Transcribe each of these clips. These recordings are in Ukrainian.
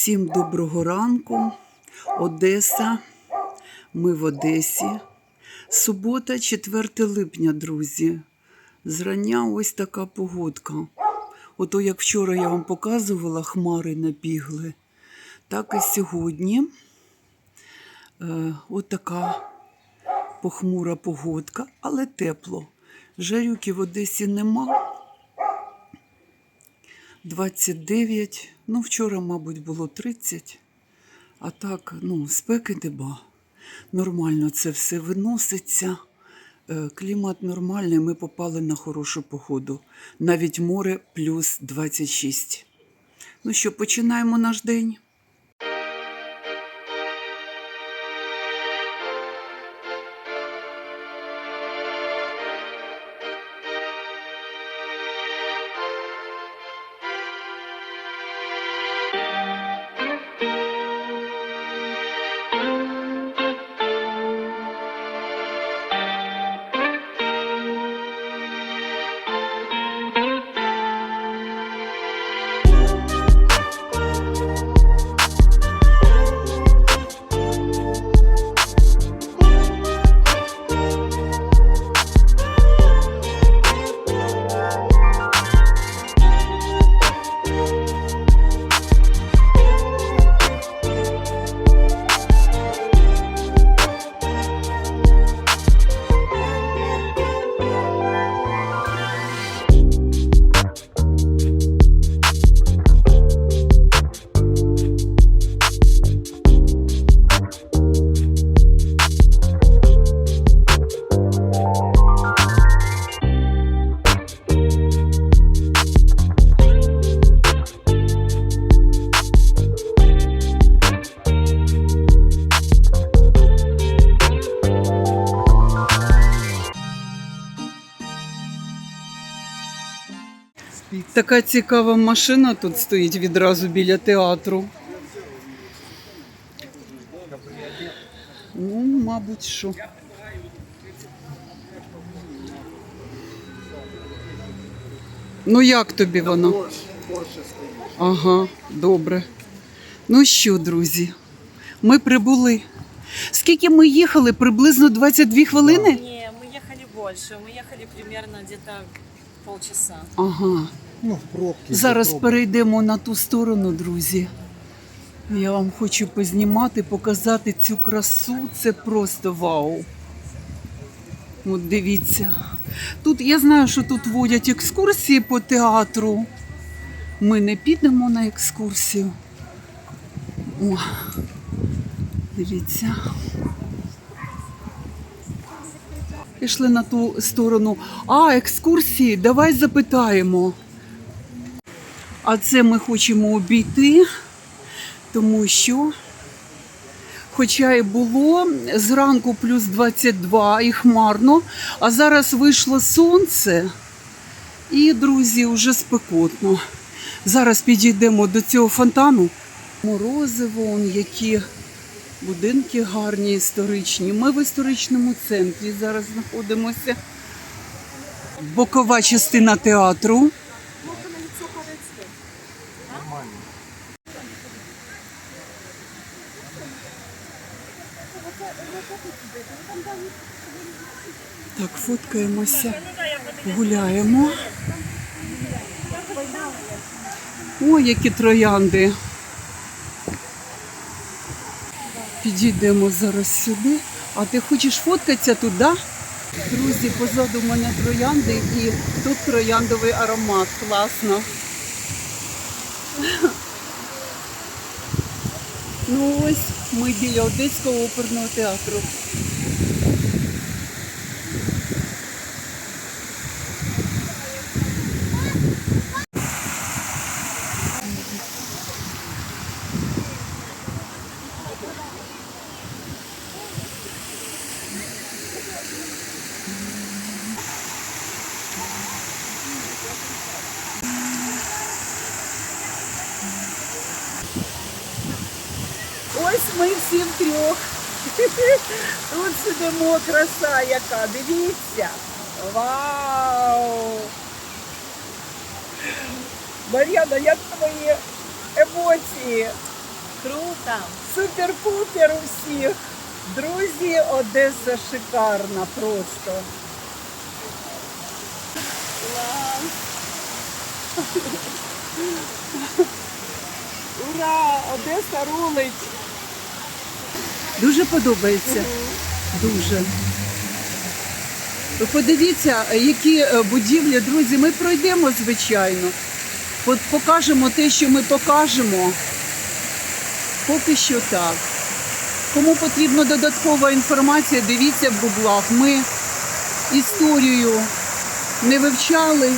Всім доброго ранку. Одеса. Ми в Одесі. Субота, 4 липня, друзі. Зрання ось така погодка. Ото як вчора я вам показувала, хмари набігли, так і сьогодні от така похмура погодка, але тепло. Жарюки в Одесі нема. 29, вчора, мабуть, було 30, а так, спеки нема. Нормально це все виноситься, клімат нормальний, ми попали на хорошу погоду. Навіть море плюс 26. Ну що, починаємо наш день. Така цікава машина тут стоїть відразу біля театру. Мабуть, що. Як тобі воно? Ага, добре. Ну що, друзі, ми прибули. Скільки ми їхали? Приблизно 22 хвилини? Ні, ми їхали більше. Ми їхали примерно десь полчаса. Ага. В пробки. Зараз перейдемо на ту сторону, друзі. Я вам хочу познімати, показати цю красу. Це просто вау. От дивіться. Тут, я знаю, що тут водять екскурсії по театру. Ми не підемо на екскурсію. О, дивіться. Пішли на ту сторону. Екскурсії, давай запитаємо. А це ми хочемо обійти, тому що, хоча і було зранку плюс 22 і хмарно, а зараз вийшло сонце і, друзі, вже спекотно. Зараз підійдемо до цього фонтану. Морозиво, які будинки гарні, історичні. Ми в історичному центрі зараз знаходимося. Бокова частина театру. Так, фоткаємося, гуляємо. Ой, які троянди. Підійдемо зараз сюди. А ти хочеш фоткатися тут, да? Друзі, позаду мене троянди і тут трояндовий аромат. Класно. Ось ми біля Одеського оперного театру. Ось ми всі втрьох. Тут сидимо, краса яка, дивіться. Вау! Мар'яна, як твої емоції? Круто. Супер-пупер у всіх. Друзі, Одеса шикарна просто. Клас. Ура! Одеса рулить. Дуже подобається. Дуже. Ви подивіться, які будівлі, друзі, ми пройдемо, звичайно. Покажемо те, що ми покажемо. Поки що так. Кому потрібна додаткова інформація, дивіться в гуглах. Ми історію не вивчали.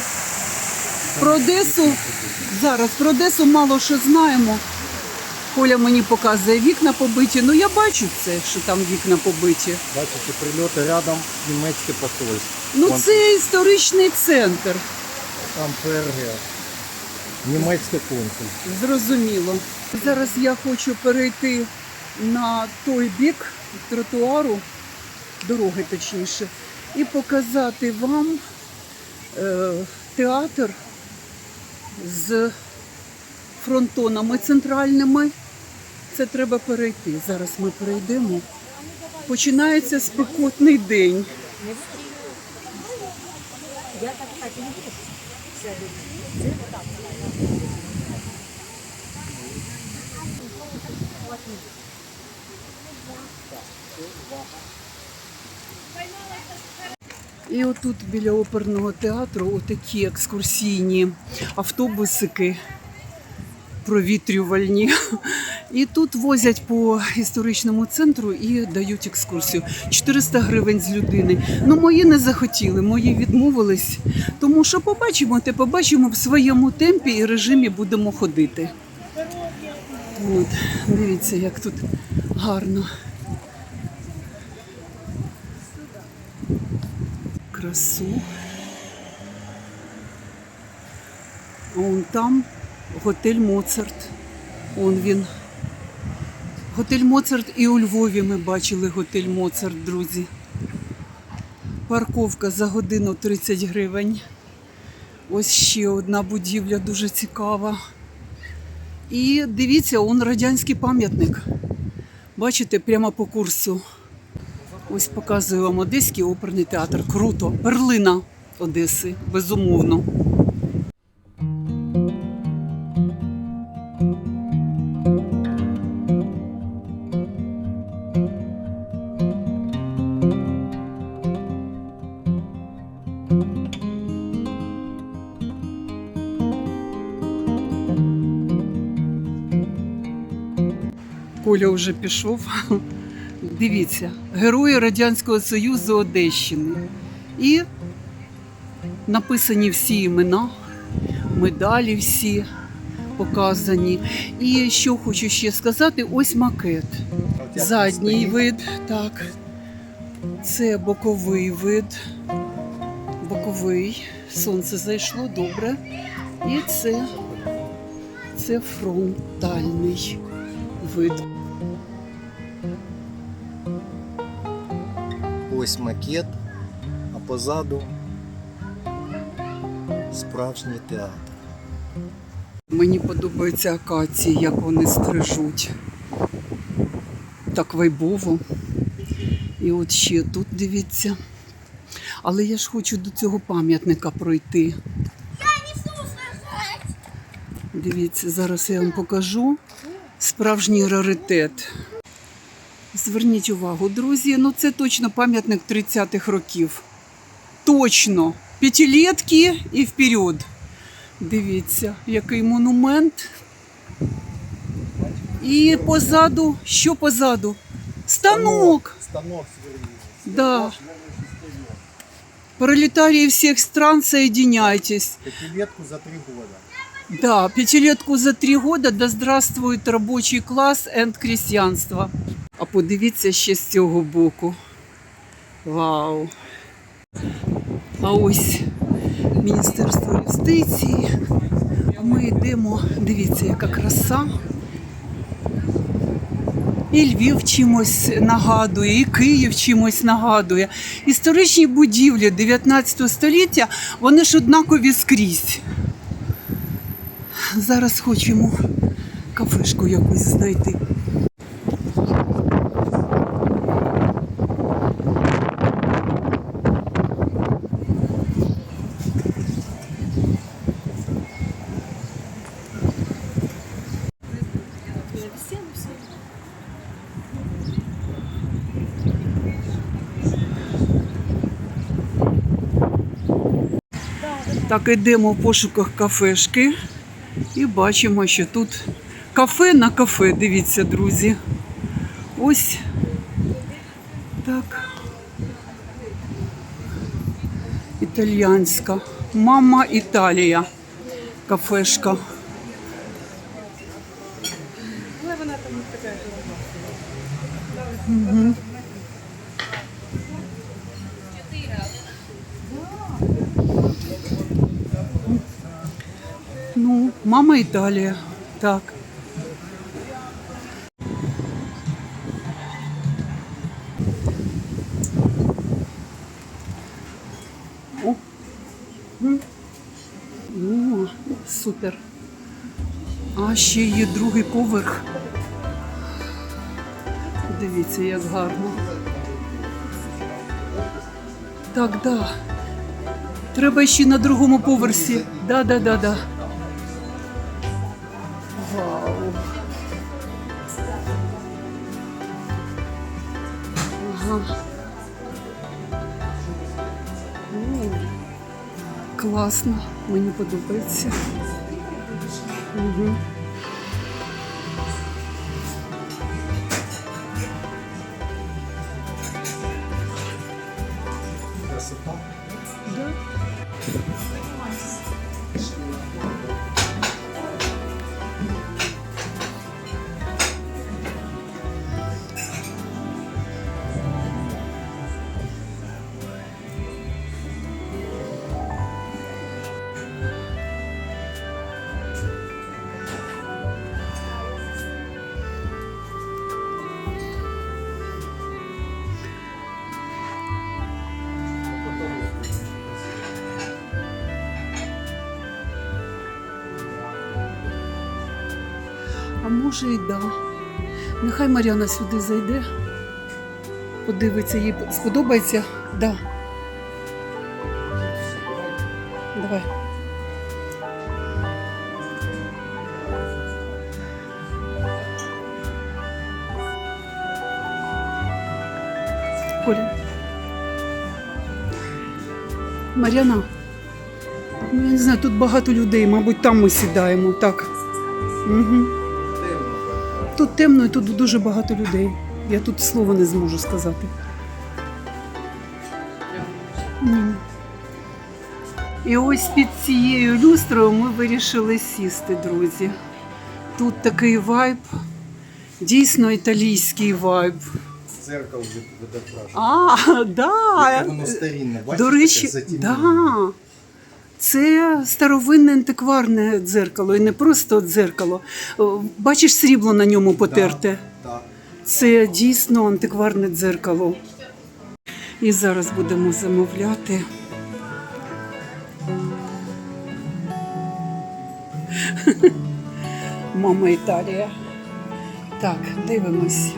Про Одесу, зараз про Одесу мало що знаємо. Коля мені показує, вікна побиті. Ну я бачу це, що там вікна побиті. Бачите, прильоти рядом німецьке посольство. Ну це історичний центр. Там ПРГ. Німецьке консульство. Зрозуміло. Зараз я хочу перейти на той бік тротуару, дороги точніше, і показати вам театр з фронтонами центральними. Це треба перейти. Зараз ми перейдемо. Починається спекотний день. І отут біля оперного театру отакі екскурсійні автобусики провітрювальні. І тут возять по історичному центру і дають екскурсію. 400 гривень з людини. Ну, мої не захотіли, мої відмовились. Тому що побачимо, те побачимо в своєму темпі і режимі будемо ходити. От, дивіться, як тут гарно. Красу. А вон там готель Моцарт. Он він. Готель Моцарт і у Львові ми бачили готель Моцарт, друзі. Парковка за годину 30 гривень. Ось ще одна будівля дуже цікава. І дивіться, он радянський пам'ятник. Бачите, прямо по курсу. Ось показую вам Одеський оперний театр. Круто. Перлина Одеси, безумовно. Коля вже пішов. Дивіться, герої Радянського Союзу Одещини. І написані всі імена, медалі всі показані. І що хочу ще сказати, ось макет. Задній вид, так. Це боковий вид. Боковий. Сонце зайшло, добре. І це фронтальний вид. Ось макет, а позаду справжній театр. Мені подобаються акації, як вони стрижуть. Так вайбово. І от ще тут, дивіться. Але я ж хочу до цього пам'ятника пройти. Дивіться, зараз я вам покажу. Справжній раритет. Зверніть увагу, друзі, ну це точно пам'ятник 30-х років. Точно. П'ятилетки і вперед. Дивіться, який монумент. І позаду, що позаду? Станок. Станок свернись. Да. Пролетарии всех стран, соединяйтесь. Пятилетку за 3 года. Да, п'ятилетку за 3 года, да здравствует робочий клас and крестьянство. А подивіться ще з цього боку. Вау! А ось Міністерство юстиції. А ми йдемо, дивіться, яка краса. І Львів чимось нагадує, і Київ чимось нагадує. Історичні будівлі 19 століття, вони ж однакові скрізь. Зараз хочемо кафешку якусь знайти. Так, йдемо в пошуках кафешки і бачимо, що тут кафе на кафе, дивіться, друзі. Ось так. Італіянська. Мама Італія. Кафешка. Угу. Ну, мама Італія. Так. О. О, супер. А ще є другий поверх. Дивіться, як гарно. Так, да. Треба ще на другому поверсі. Да. Вау. Ага. Класно, мені подобається. Угу. Красота. Да. А може і да. Нехай Мар'яна сюди зайде, подивиться, їй сподобається. Да. Давай. Коля. Мар'яна. Ну, я не знаю, тут багато людей, мабуть, там ми сідаємо. Так. Угу. Тут темно і тут дуже багато людей. Я тут слова не зможу сказати. І ось під цією люстрою ми вирішили сісти, друзі. Тут такий вайб, дійсно італійський вайб. Дзеркало відображено. А, да. Яке воно старинне, бачите, До речі, таке затемнене. да. Це старовинне антикварне дзеркало, і не просто дзеркало. Бачиш, срібло на ньому потерте. Так. Це дійсно антикварне дзеркало. І зараз будемо замовляти. Мама Італія. Так, дивимось.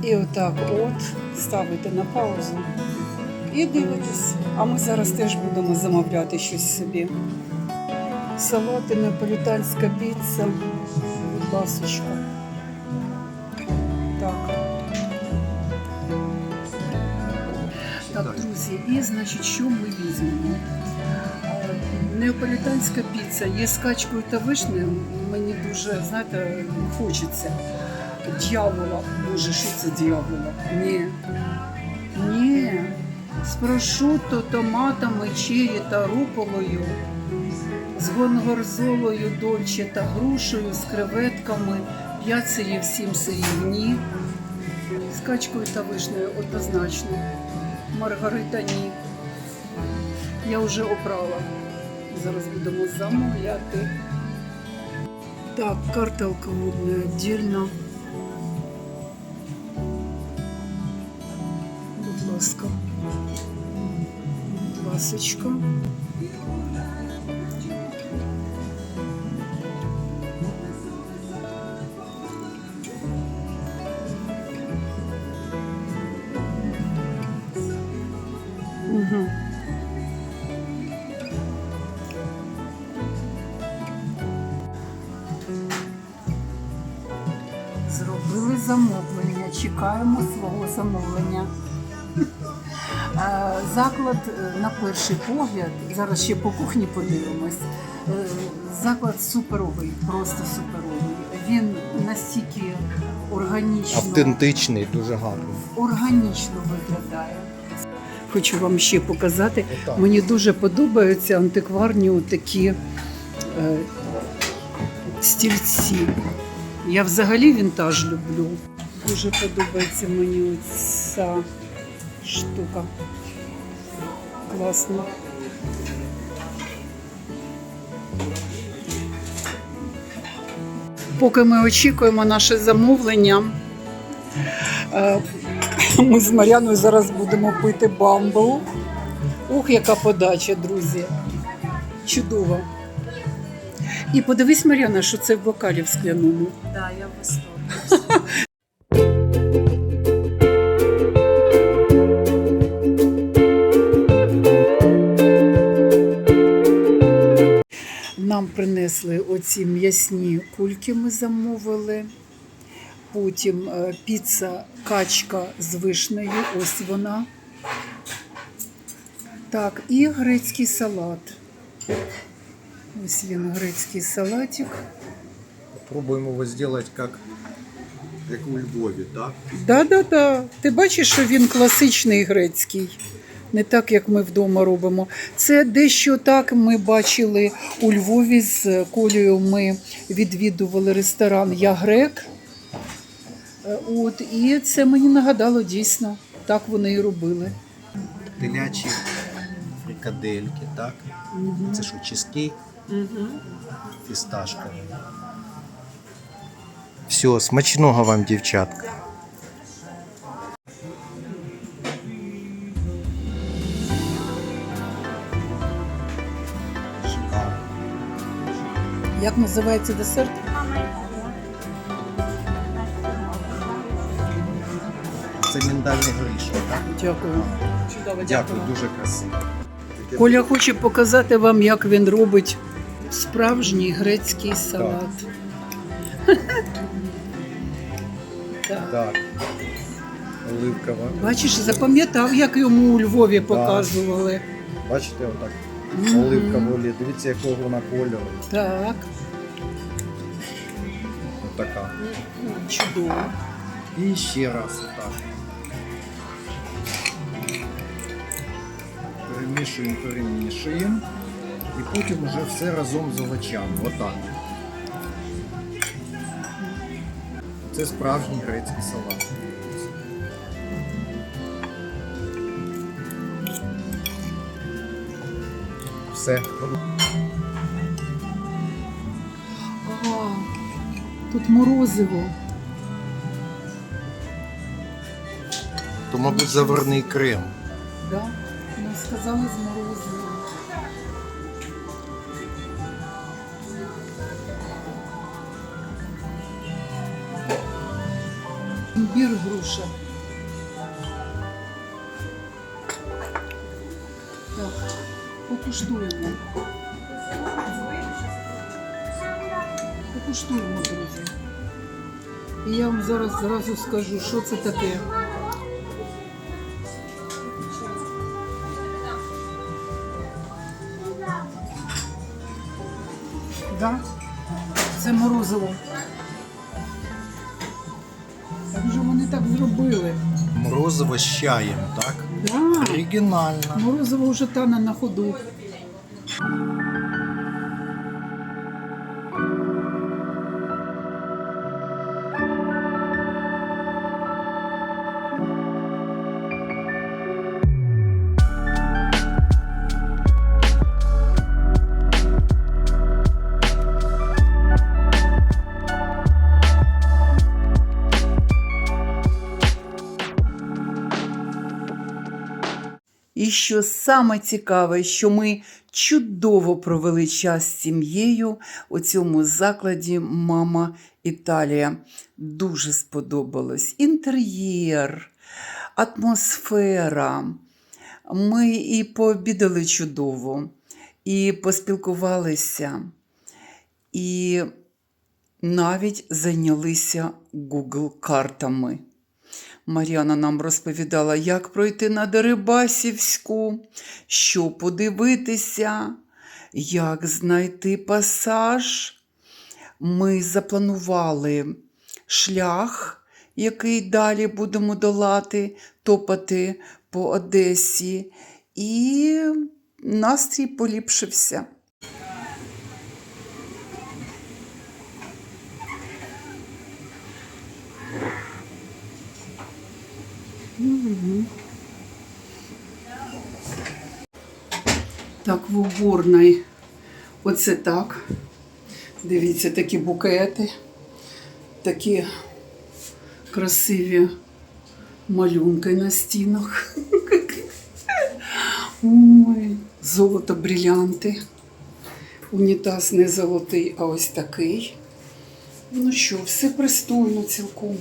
І отак от ставите на паузу і дивитесь. А ми зараз теж будемо замовляти щось собі. Салати, неаполітанська піца. Будь ласочка. Так, друзі, і, значить, що ми візьмемо? Неаполітанська піца є з качкою та вишнею. Мені дуже, знаєте, хочеться. Д'явола. Боже, що це д'явола? Ні. З прошутто, томатами, чері та руколою, з гонгорзолою, дольче та грушею, з креветками, 5 сирів, 7 сирів, ні. З качкою та вишнею однозначно. Маргарита ні. Я вже обрала. Зараз будемо замовляти. Так, карта алкогольна віддільно. Будь ласка. Будь ласочка. Зробили замовлення, чекаємо свого замовлення. Заклад на перший погляд, зараз ще по кухні подивимось, заклад суперовий, просто суперовий. Він настільки органічно, Автентичний, дуже гарний. органічно виглядає. Хочу вам ще показати. Отак. Мені дуже подобаються антикварні такі стільці. Я взагалі вінтаж люблю. Дуже подобається мені ця штука. Класно. Поки ми очікуємо наше замовлення, ми з Мар'яною зараз будемо пити бамбл. Ух, яка подача, друзі. Чудово. І подивись, Мар'яна, що це в бокалі в скляному. Да, я в восторге. Нам принесли оці м'ясні кульки, ми замовили. Потім піца качка з вишнею, ось вона. Так, і грецький салат. Ось він, грецький салатик. Пробуємо його зробити як у Львові, так? Да. Ти бачиш, що він класичний грецький. Не так, як ми вдома робимо. Це дещо так ми бачили у Львові з Колею. Ми відвідували ресторан «Я грек». От, і це мені нагадало дійсно. Так вони і робили. Телячі фрикадельки, так? Це що, чизкейк? Фісташка. Все, смачного вам, дівчатка. Шикарно. Як називається десерт? Це міндальний горішок, так? Дякую. Чудово, Дякую, дуже красиво. Коля хоче показати вам, як він робить справжній грецький салат. Так. Так. Оливкова. Бачиш, запам'ятав, як йому у Львові показували. Бачите, отак. Мгм. Оливкова олія. Дивіться, якого вона кольору. Так, Отака. чудово. І ще раз отак. Перемішуємо. І потім вже все разом з овочами. Отак. Це справжній грецький салат. Все. Ага, тут морозиво. То, мабуть, заварний крем. Да? Ну, сказали з морозивом. Імбір, груша. Так, покуштуємо. Покуштуємо, друзі. І я вам зараз зразу скажу, що це таке. Да? Це морозиво. Як же вони так зробили? Морозиво з чаєм, так? Да. Оригінально. Морозиво вже тане на ходу. І що саме цікаве, що ми чудово провели час з сім'єю у цьому закладі «Мама Італія». Дуже сподобалось. Інтер'єр, атмосфера. Ми і пообідали чудово, і поспілкувалися, і навіть зайнялися Google картами. Мар'яна нам розповідала, як пройти на Дерибасівську, що подивитися, як знайти пасаж. Ми запланували шлях, який далі будемо долати, топати по Одесі, і настрій поліпшився. Так, в уборній оце так. Дивіться, такі букети, такі красиві малюнки на стінах. Ой, золото, брилянти. Унітаз не золотий, а ось такий. Ну що, все пристойно цілком.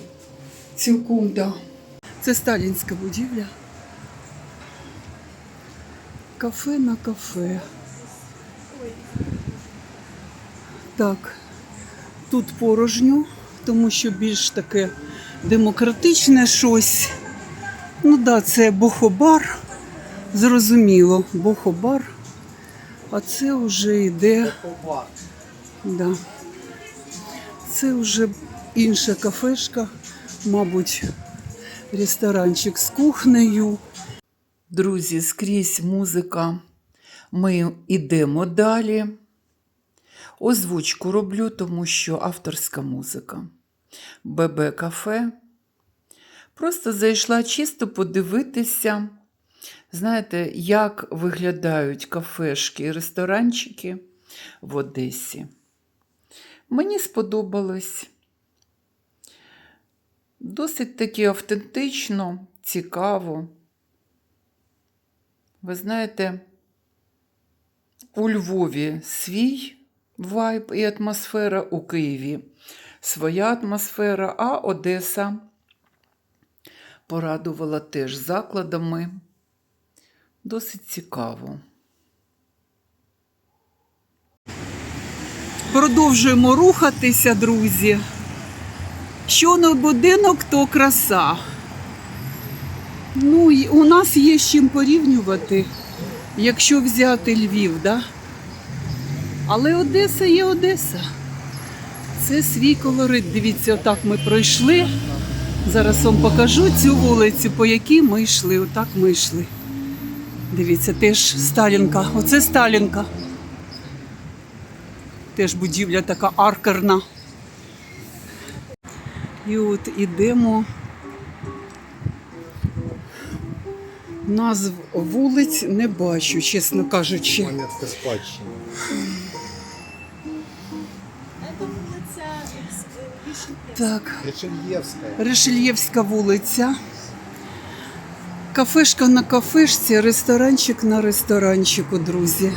Цілком, да. Це сталінська будівля. Кафе на кафе. Так, тут порожньо, тому що більш таке демократичне щось. Ну да, це Бохобар, зрозуміло, Бохобар. А це вже йде, да. Це вже інша кафешка, мабуть, ресторанчик з кухнею. Друзі, скрізь музика. Ми йдемо далі. Озвучку роблю, тому що авторська музика. ББ кафе. Просто зайшла чисто подивитися, знаєте, як виглядають кафешки і ресторанчики в Одесі. Мені сподобалось. Досить таки автентично, цікаво. Ви знаєте, у Львові свій вайб і атмосфера, у Києві своя атмосфера, а Одеса порадувала теж закладами. Досить цікаво. Продовжуємо рухатися, друзі. Що не будинок, то краса. Ну, у нас є з чим порівнювати, якщо взяти Львів, да? Але Одеса є Одеса. Це свій колорит. Дивіться, отак ми пройшли. Зараз вам покажу цю вулицю, по якій ми йшли. Отак ми йшли. Дивіться, теж Сталінка. Оце Сталінка. Теж будівля така аркерна. І от ідемо. Назв вулиць не бачу, чесно кажучи. Пам'ятка спадщини. Это улица Так, Ришельєвська. Ришельєвська вулиця. Кафешка на кафешці, ресторанчик на ресторанчику, друзі.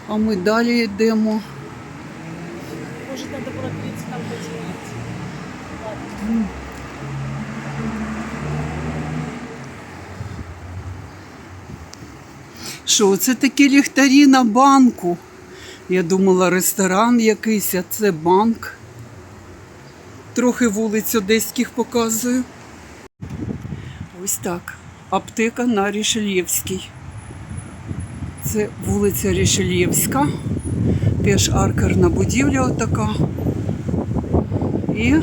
А ми далі йдемо. Может, надо было перейти там поделать. Ладно. Що, це такі ліхтарі на банку? Я думала, ресторан якийсь, а це банк. Трохи вулиць одеських показую. Ось так. Аптека на Ришельєвській. Це вулиця Ришельєвська. Теж аркерна будівля отака. І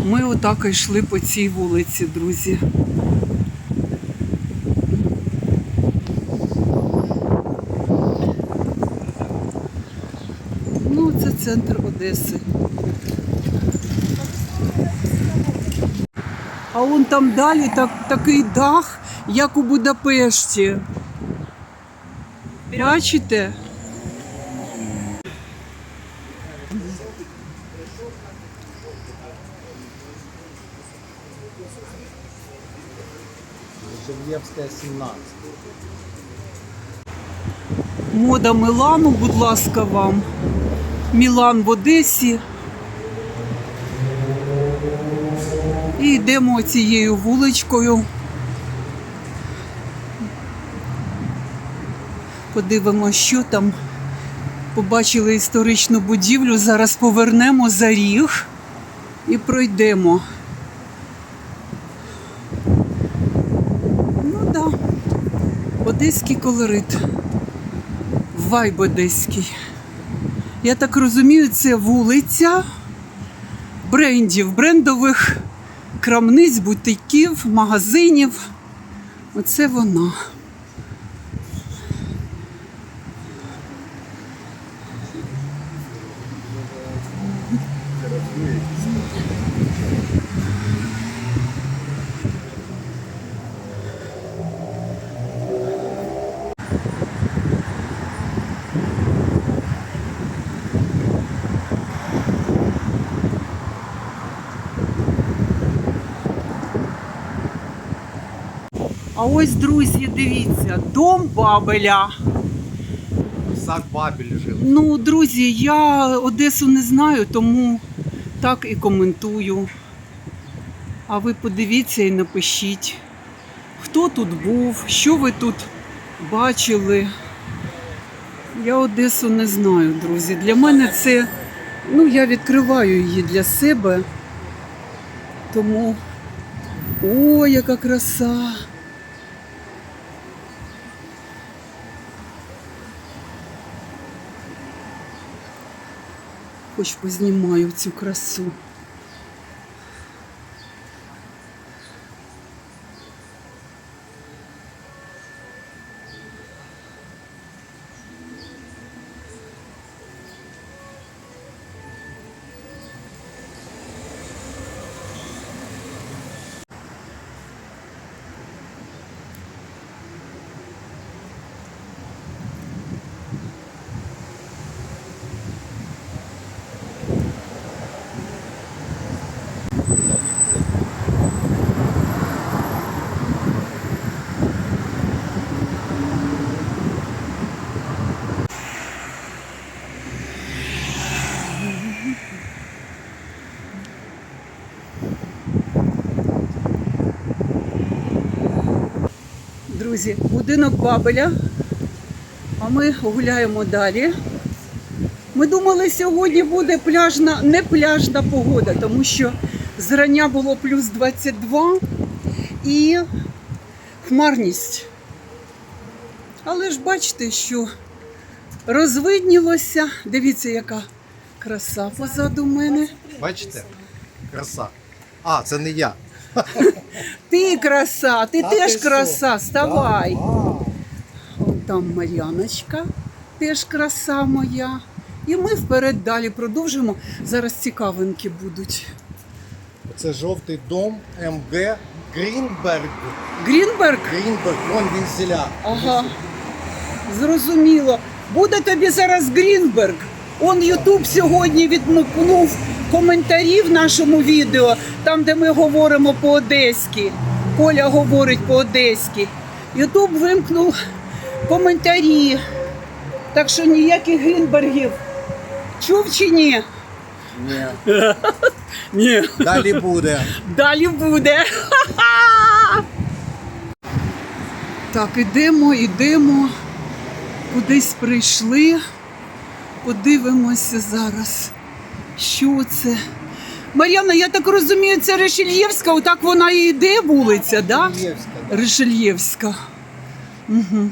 ми отак йшли по цій вулиці, друзі. Ну, це центр Одеси. А вон там далі такий дах, як у Будапешті. Бачите? Ришельєвська, 17. Мода Мілану, будь ласка, вам. Мілан в Одесі. І йдемо цією вуличкою. Подивимося, що там. Побачили історичну будівлю. Зараз повернемо за ріг. і пройдемо. Ну да, одеський колорит, вайб одеський. Я так розумію, це вулиця брендів, брендових крамниць, бутиків, магазинів. Оце вона. А ось, друзі, дивіться, дом Бабеля. Сак Бабель жив. Ну, друзі, я Одесу не знаю, тому так і коментую. А ви подивіться і напишіть, хто тут був, що ви тут бачили. Я Одесу не знаю, друзі. Для мене це, ну, я відкриваю її для себе. Тому, о, яка краса! Хоч познімаю цю красу. Друзі, будинок Бабеля, а ми гуляємо далі. Ми думали, сьогодні буде пляжна, не пляжна погода, тому що зрання було плюс 22 і хмарність. Але ж бачите, що розвиднілося. Дивіться, яка краса позаду мене. Бачите? Краса. А, це не я. Ти краса, ти Та теж ти що? краса, вставай. А, Вон там Мар'яночка, теж краса моя. І ми вперед далі продовжимо. Зараз цікавинки будуть. Це жовтий дом МГ Грінберг. Грінберг? Грінберг, вон він селя. Ага, зрозуміло. Буде тобі зараз Грінберг. Он Ютуб сьогодні відмикнув коментарі в нашому відео, там, де ми говоримо по-одеськи. Коля говорить по-одеськи. Ютуб вимкнув коментарі. Так що ніяких Грінбергів. Чув чи ні? Ні. Ні. Далі буде. Далі буде. Так, ідемо. Кудись прийшли. Подивимося зараз, що це. Мар'яна, я так розумію, це Ришельєвська, отак вона і йде вулиця, да? Київська, да. Ришельєвська. Угу.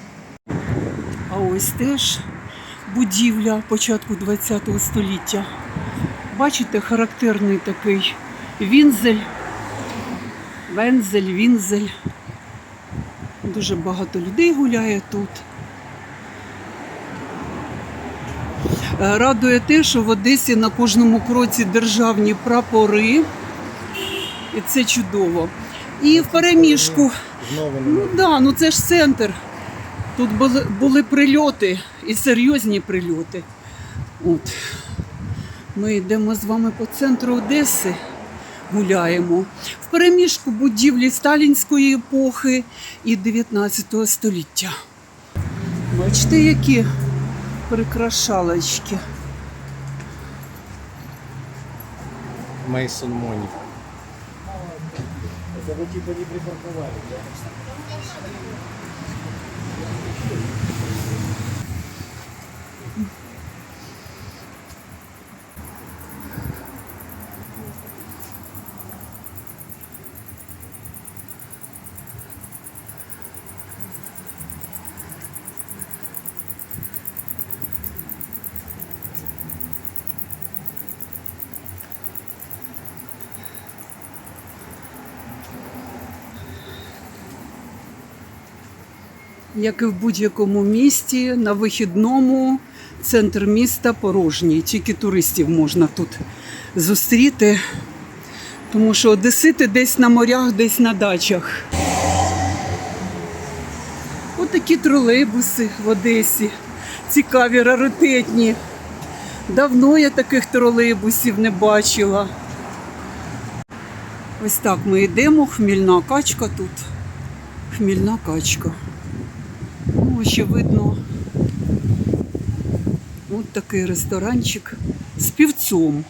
А ось теж будівля початку ХХ століття. Бачите, характерний такий вінзель. Вінзель. Дуже багато людей гуляє тут. Радує те, що в Одесі на кожному кроці державні прапори. І це чудово. І в переміжку. Знову Ну немає. да, ну це ж центр. Тут були прильоти і серйозні прильоти. От. Ми йдемо з вами по центру Одеси, гуляємо. В переміжку будівлі сталінської епохи і 19 століття. Бачите, які прикрашалочки. Мейсон Моні. Це ви типа не припаркували, да? Як і в будь-якому місті, на вихідному центр міста порожній. Тільки туристів можна тут зустріти, тому що одесити десь на морях, десь на дачах. Отакі тролейбуси в Одесі. Цікаві, раритетні. Давно я таких тролейбусів не бачила. Ось так ми йдемо, хмільна качка тут. Хмільна качка. Ну, ще видно. Ось такий ресторанчик з півцом.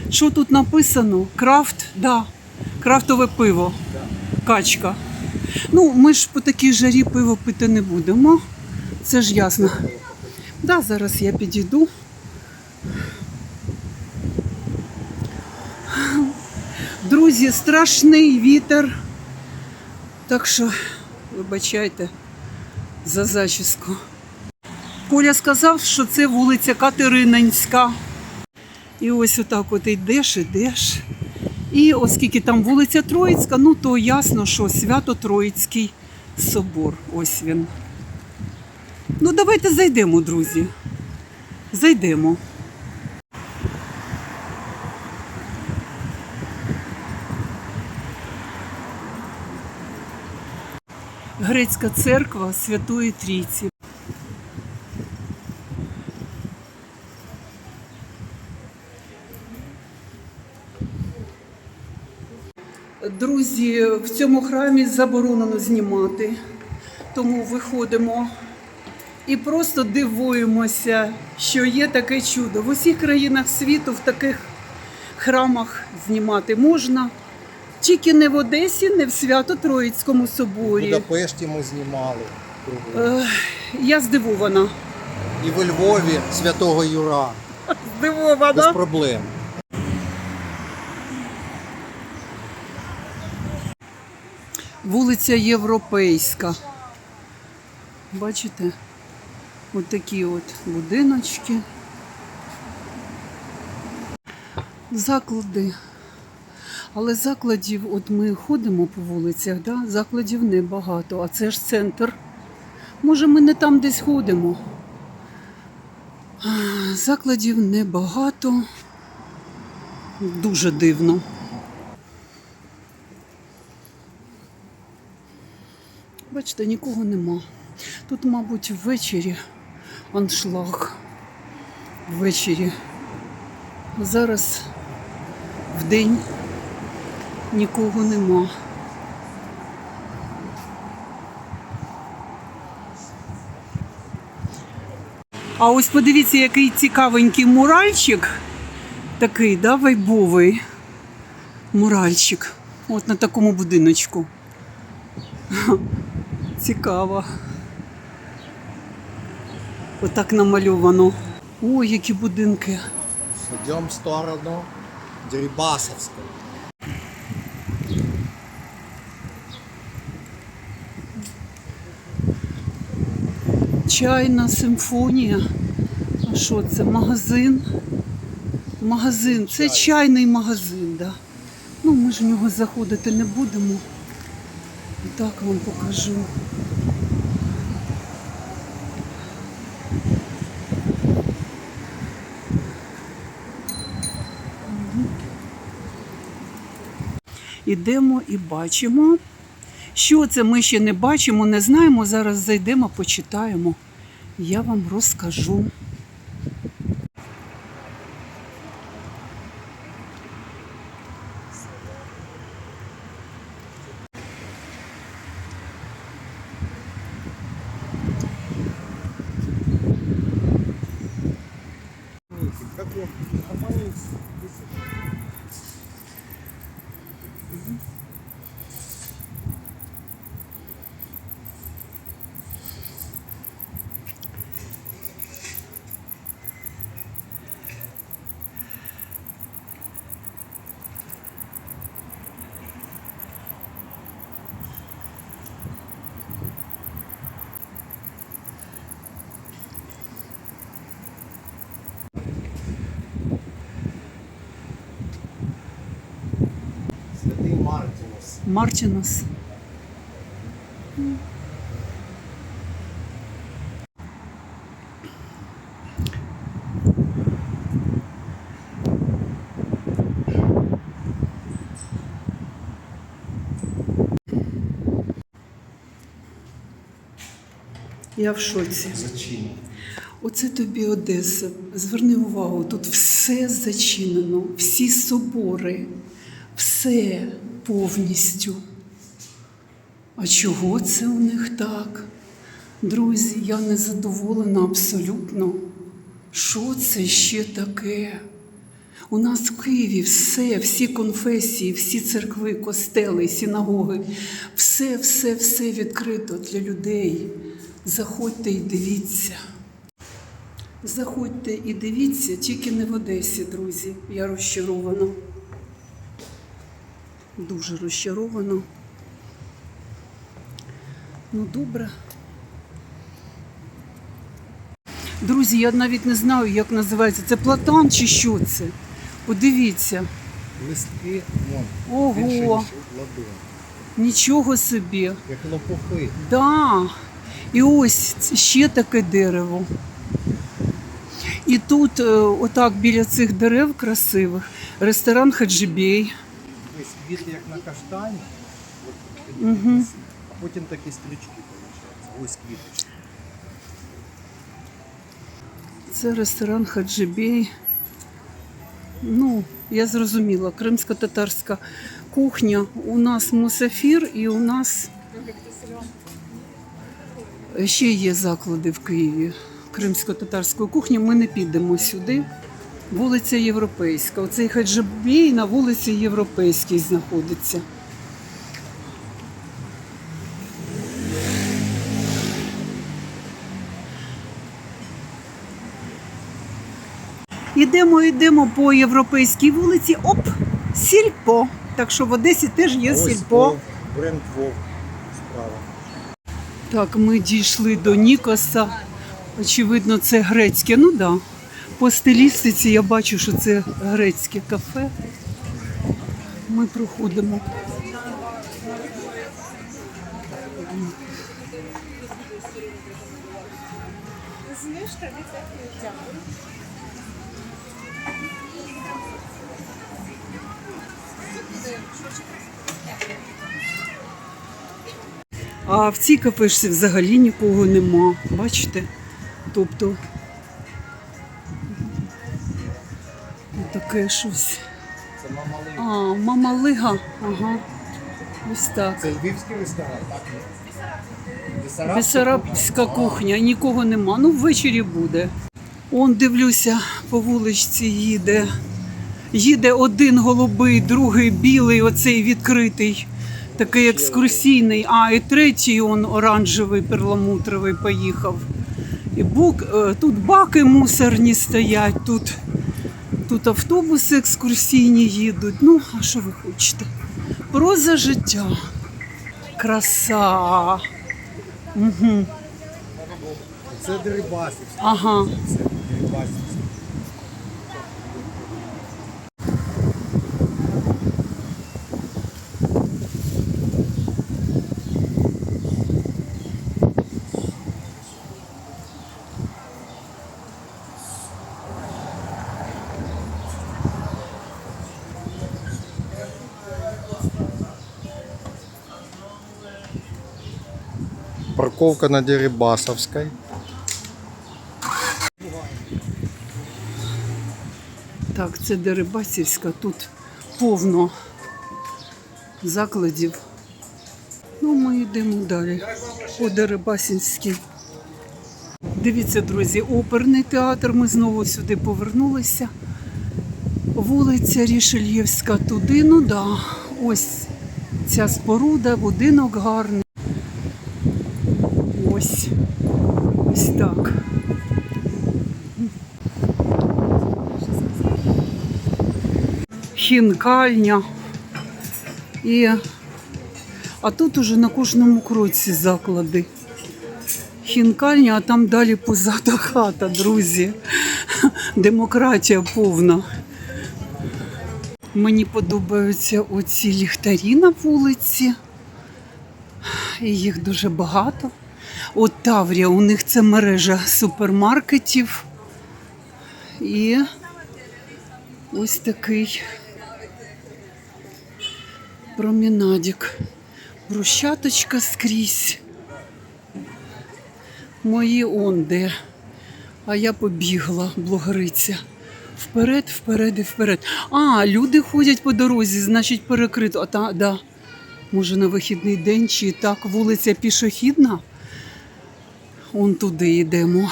Що тут написано? Крафт, да. Крафтове пиво. Качка. Ну, ми ж по такій жарі пиво пити не будемо. Це ж ясно. Да, зараз я підійду. Друзі, страшний вітер. Так що, вибачайте за зачіску. Коля сказав, що це вулиця Катерининська. І ось отак от йдеш. І оскільки там вулиця Троїцька, ну то ясно, що Свято-Троїцький собор. Ось він. Ну давайте зайдемо, друзі. Зайдемо. Грецька церква Святої Трійці. Друзі, в цьому храмі заборонено знімати, тому виходимо і просто дивуємося, що є таке чудо. В усіх країнах світу в таких храмах знімати можна, тільки не в Одесі, не в Свято-Троїцькому соборі. В Будапешті ми знімали. Я здивована. І во Львові Святого Юра. Здивована. Без проблем. Вулиця Європейська. Бачите? Ось такі от будиночки. Заклади. Але закладів, от ми ходимо по вулицях, да? Закладів небагато, а це ж центр. Може, ми не там десь ходимо. Закладів небагато. Дуже дивно. Бачите, нікого нема. Тут, мабуть, ввечері аншлаг. Ввечері. Зараз вдень нікого нема. А ось подивіться, який цікавенький муральчик. Такий, да, вайбовий муральчик. От на такому будиночку. Цікаво. Отак намальовано. Ой, які будинки. Йдемо в сторону Дерибасовської. Чайна симфонія. А що це? Магазин? Магазин. Це чайний магазин, да. Ну, ми ж в нього заходити не будемо. Так вам покажу. Ідемо і бачимо. Що це ми ще не бачимо, не знаємо. Зараз зайдемо, почитаємо. Я вам розкажу. Святий Мартінус. Мартінус. Я в шоці. Зачинено. Оце тобі Одеса. Зверни увагу, тут все зачинено, всі собори, все повністю. А чого це у них так? Друзі, я не задоволена абсолютно. Що це ще таке? У нас в Києві все, всі конфесії, всі церкви, костели, синагоги, все відкрито для людей. Заходьте і дивіться. Заходьте і дивіться, тільки не в Одесі, друзі. Я розчарована. Дуже розчарована. Ну, добре. Друзі, я навіть не знаю, як називається. Це платан чи що це? Подивіться. Листки, вон, Ого. більше, ніж ладонь. Нічого собі. Як лопухи. Да. І ось ще таке дерево. І тут, отак, біля цих дерев красивих, ресторан Хаджибей. Ось квіти, як на каштані, от, Угу. а потім такі стрічки виходять. Ось квіточки. Це ресторан Хаджибей. Ну, я зрозуміла, кримсько-татарська кухня. У нас мусафір і у нас ще є заклади в Києві кримсько-татарської кухні. Ми не підемо сюди. Вулиця Європейська. Оцей Хаджибей на вулиці Європейській знаходиться. Йдемо по Європейській вулиці. Оп! Сільпо. Так що в Одесі теж є Ось сільпо. Вов, бренд Вов справа. Так, ми дійшли до Нікоса. Очевидно, це грецьке. Ну так. Да. По стилістиці я бачу, що це грецьке кафе. Ми проходимо. А в цій кафешці взагалі нікого нема. Бачите? Тобто таке щось. Це Мама Лига. А, Мама Лига. Ага. Ось так. Це львівський ресторан, так? Бессарабська кухня, нікого нема. Ну, ввечері буде. Он, дивлюся, по вуличці їде. Їде один голубий, другий білий, оцей відкритий, такий екскурсійний. А, і третій он оранжевий, перламутровий поїхав. І тут баки мусорні стоять, тут автобуси екскурсійні їдуть. Ну, а що ви хочете? Проза життя. Краса. Угу. Це Дерибасівський. Ага. Це Дерибасівський. Парковка на Дерибасовской. Так, це Дерибасівська, тут повно закладів. Ну, ми йдемо далі по Дерибасівській. Дивіться, друзі, оперний театр, ми знову сюди повернулися. Вулиця Рішельєвська туди, ну да, ось ця споруда, будинок гарний. Ось так. Хінкальня. А тут уже на кожному кроці заклади. Хінкальня, а там далі позаду хата, друзі. Демократія повна. Мені подобаються оці ліхтарі на вулиці. І їх дуже багато. От Таврія, у них це мережа супермаркетів. І ось такий променадик. Брусчаточка скрізь. Мої онде. А я побігла, блогериця. Вперед, вперед і вперед. А, люди ходять по дорозі, значить перекрито. Да. Може на вихідний день чи так, вулиця пішохідна? Он туди йдемо.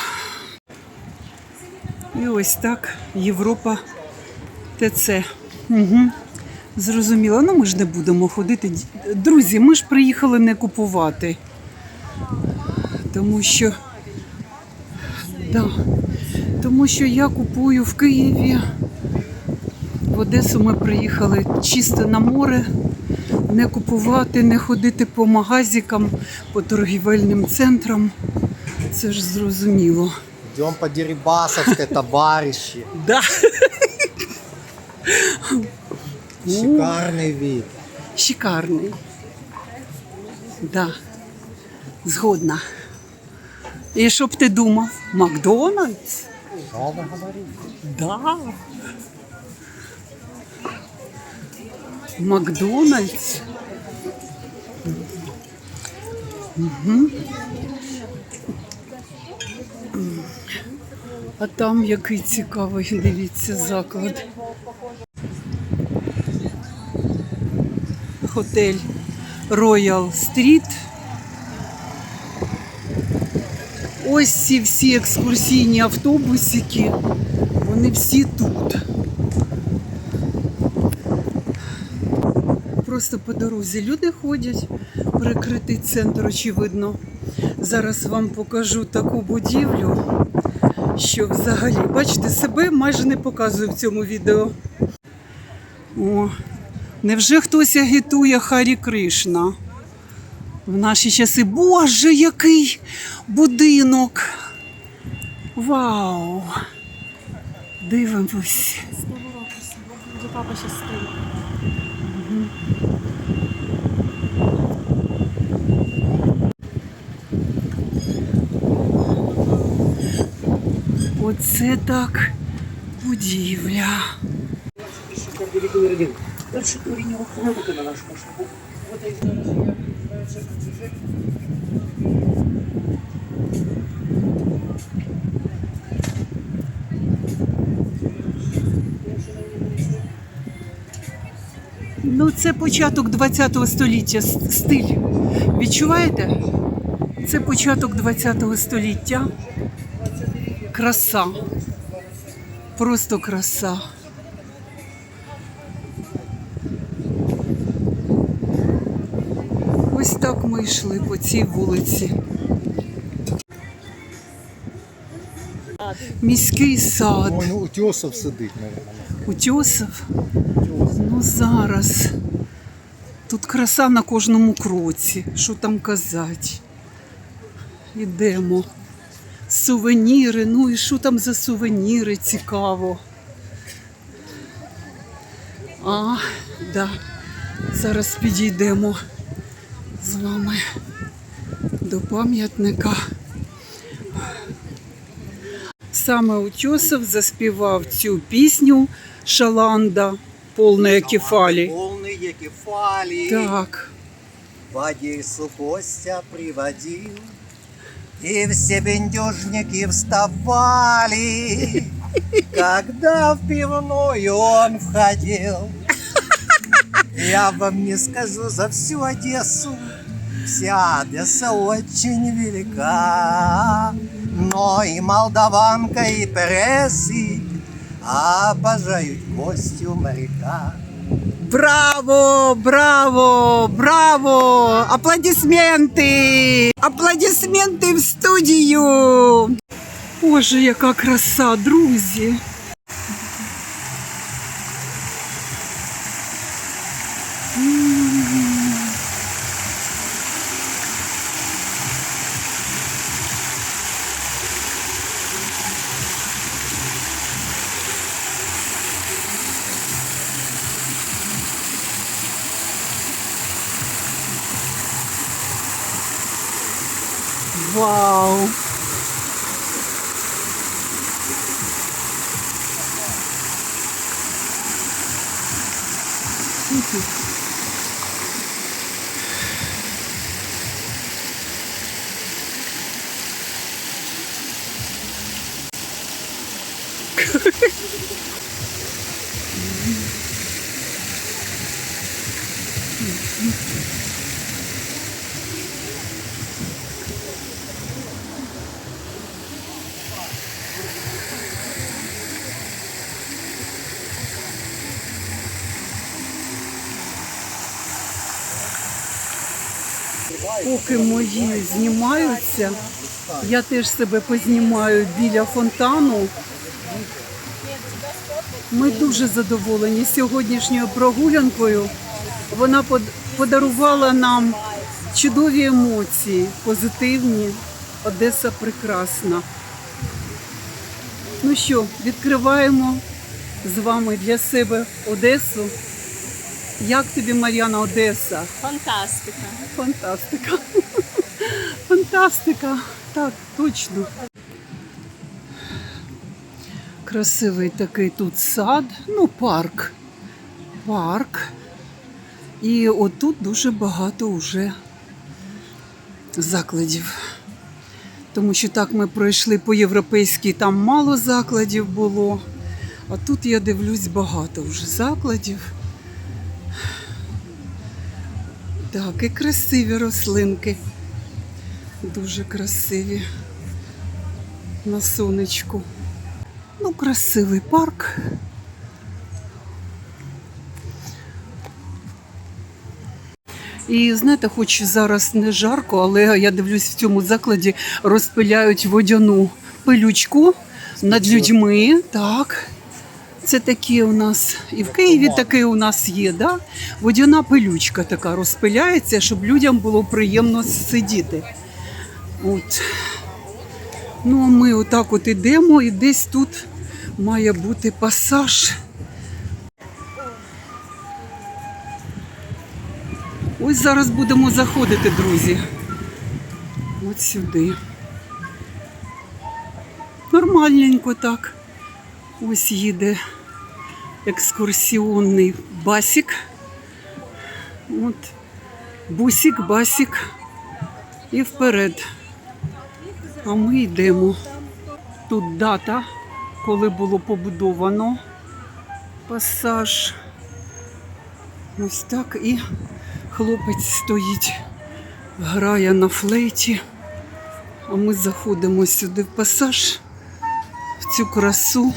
І ось так, Європа ТЦ. Угу. Зрозуміло, ну ми ж не будемо ходити. Друзі, ми ж приїхали не купувати. Тому що я купую в Києві. В Одесу ми приїхали чисто на море. Не купувати, не ходити по магазикам, по торгівельним центрам. Це ж зрозуміло. Йдемо по Дерибасовській, товариші. Да. Шикарний вид. Шикарний. Да. Згодна. І що б ти думав? Макдональдс? Що ви говорите? Да. Макдональдс. Угу. А там який цікавий, дивіться, заклад. Готель Royal Street. Ось ці всі екскурсійні автобусики, вони всі тут. Просто по дорозі люди ходять, перекритий центр, очевидно. Зараз вам покажу таку будівлю, що взагалі, бачите, себе майже не показую в цьому відео. О, невже хтось агітує Харі Кришна? В наші часи, боже, який будинок! Вау! Дивимось. С того ракурса, где папа сейчас стоит. Оце так будівля. Ну, це початок 20-го століття стиль. Відчуваєте? Це початок 20-го століття. Краса. Просто краса. Ось так ми йшли по цій вулиці. Міський сад. Ой, ну утесов сидить, мабуть. Утьосов? Ну зараз. Тут краса на кожному кроці. Що там казати? Ідемо. Сувеніри. Ну і що там за сувеніри? Цікаво. Да. Зараз підійдемо з вами до пам'ятника. Саме Утьосов заспівав цю пісню «Шаланда», «Полная кефалі». Полные кефали. Так. В Одессу Костя приводил, и все бендюжники вставали, когда в пивную он входил. Я вам не скажу за всю Одессу, вся Одесса очень велика, но и молдаванка, и пересы обожают Костю моряка. Браво, браво, браво! Аплодисменти! Аплодисменти в студію! Боже, яка краса, друзі! Вау! Поки мої знімаються, я теж себе познімаю біля фонтану. Ми дуже задоволені сьогоднішньою прогулянкою. Вона подарувала нам чудові емоції, позитивні. Одеса прекрасна. Ну що, відкриваємо з вами для себе Одесу. Як тобі, Мар'яна, Одеса? Фантастика. Фантастика. Фантастика. Так, точно. Красивий такий тут сад, ну, парк. Парк. І отут дуже багато вже закладів. Тому що так ми пройшли по європейській, там мало закладів було. А тут, я дивлюсь, багато вже закладів. Так, і красиві рослинки. Дуже красиві. На сонечку. Ну, красивий парк. І, знаєте, хоч зараз не жарко, але я дивлюсь, в цьому закладі розпиляють водяну пилючку над людьми. Так. Це такі у нас, і в Києві таке у нас є, да? Водяна пилючка така розпиляється, щоб людям було приємно сидіти. От. Ну, а ми отак от ідемо, і десь тут має бути пасаж. Ось зараз будемо заходити, друзі. От сюди. Нормальненько так. Ось їде екскурсіонний басик. От. Бусик, басик. І вперед. А ми йдемо. Тут дата, коли було побудовано пасаж. Ось так. І хлопець стоїть, грає на флейті. А ми заходимо сюди в пасаж, в цю красу.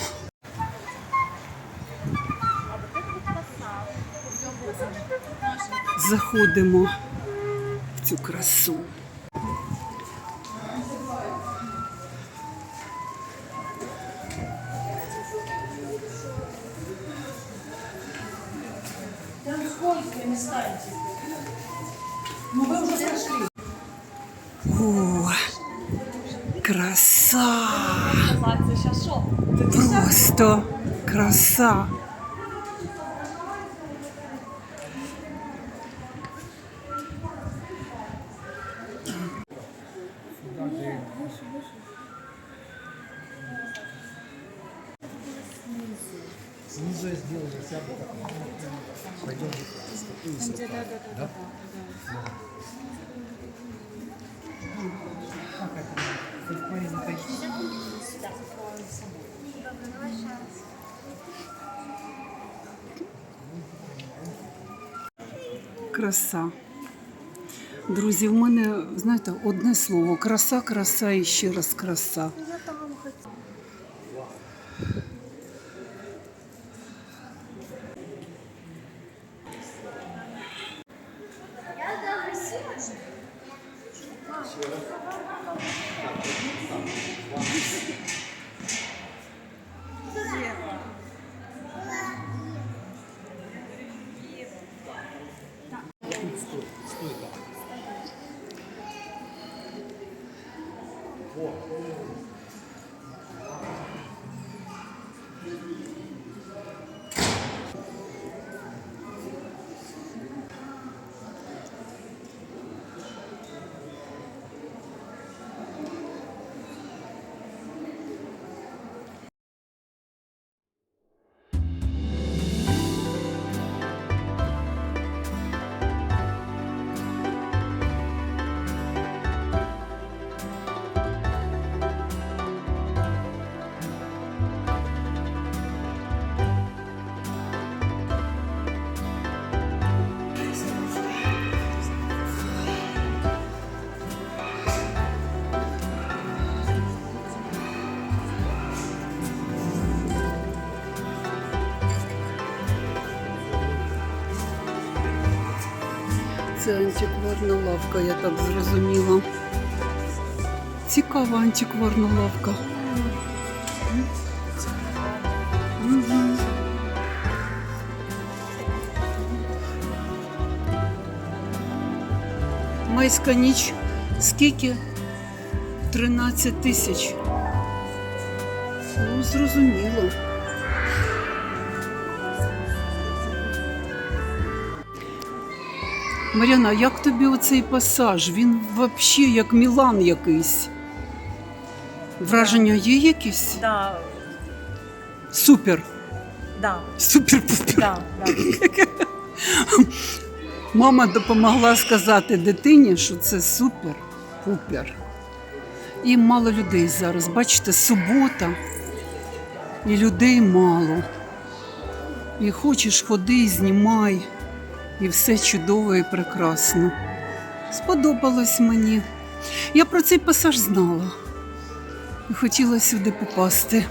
Заходимо в цю красу. О, краса! Просто краса! Снизу я сделал хотя бы так. Пойдем. Да? Как это? Хоть в Париже пойти? Краса. Друзі, в мене, знаєте, одне слово. Краса, краса і ще раз краса. Це антикварна лавка, я так зрозуміла. Цікава антикварна лавка. Мгм. Майська ніч. Скільки? 13 тисяч. Ну, зрозуміло. Мар'яна, як тобі оцей пасаж? Він взагалі як Мілан якийсь. Враження є якісь? Да, Супер. да, Супер-пупер. да, да. Мама допомогла сказати дитині, що це супер-пупер. І мало людей зараз. Бачите, субота. І людей мало. І хочеш ходи, знімай. І все чудово і прекрасно. Сподобалось мені. Я про цей пасаж знала. І хотіла сюди попасти.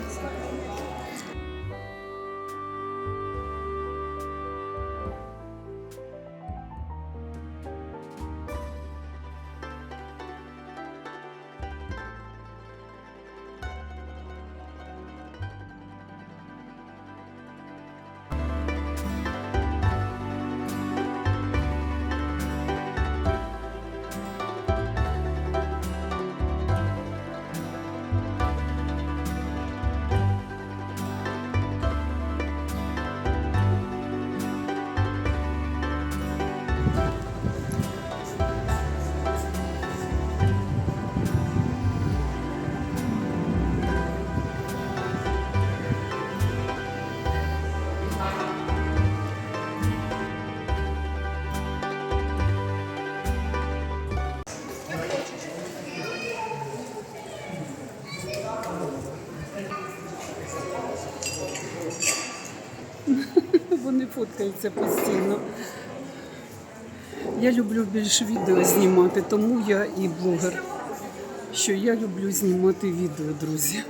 Вони фоткаються постійно. Я люблю більше відео знімати, тому я і блогер. Що я люблю знімати відео, друзі.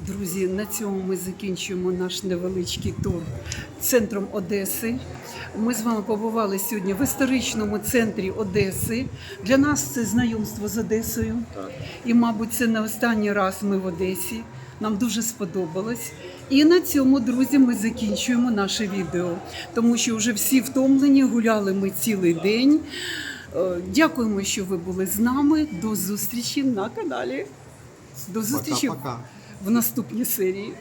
Друзі, на цьому ми закінчуємо наш невеличкий тур центром Одеси. Ми з вами побували сьогодні в історичному центрі Одеси. Для нас це знайомство з Одесою. Так. І, мабуть, це не останній раз ми в Одесі. Нам дуже сподобалось. І на цьому, друзі, ми закінчуємо наше відео. Тому що вже всі втомлені, гуляли ми цілий день. Дякуємо, що ви були з нами. До зустрічі на каналі. До зустрічі Пока-пока. в наступній серії.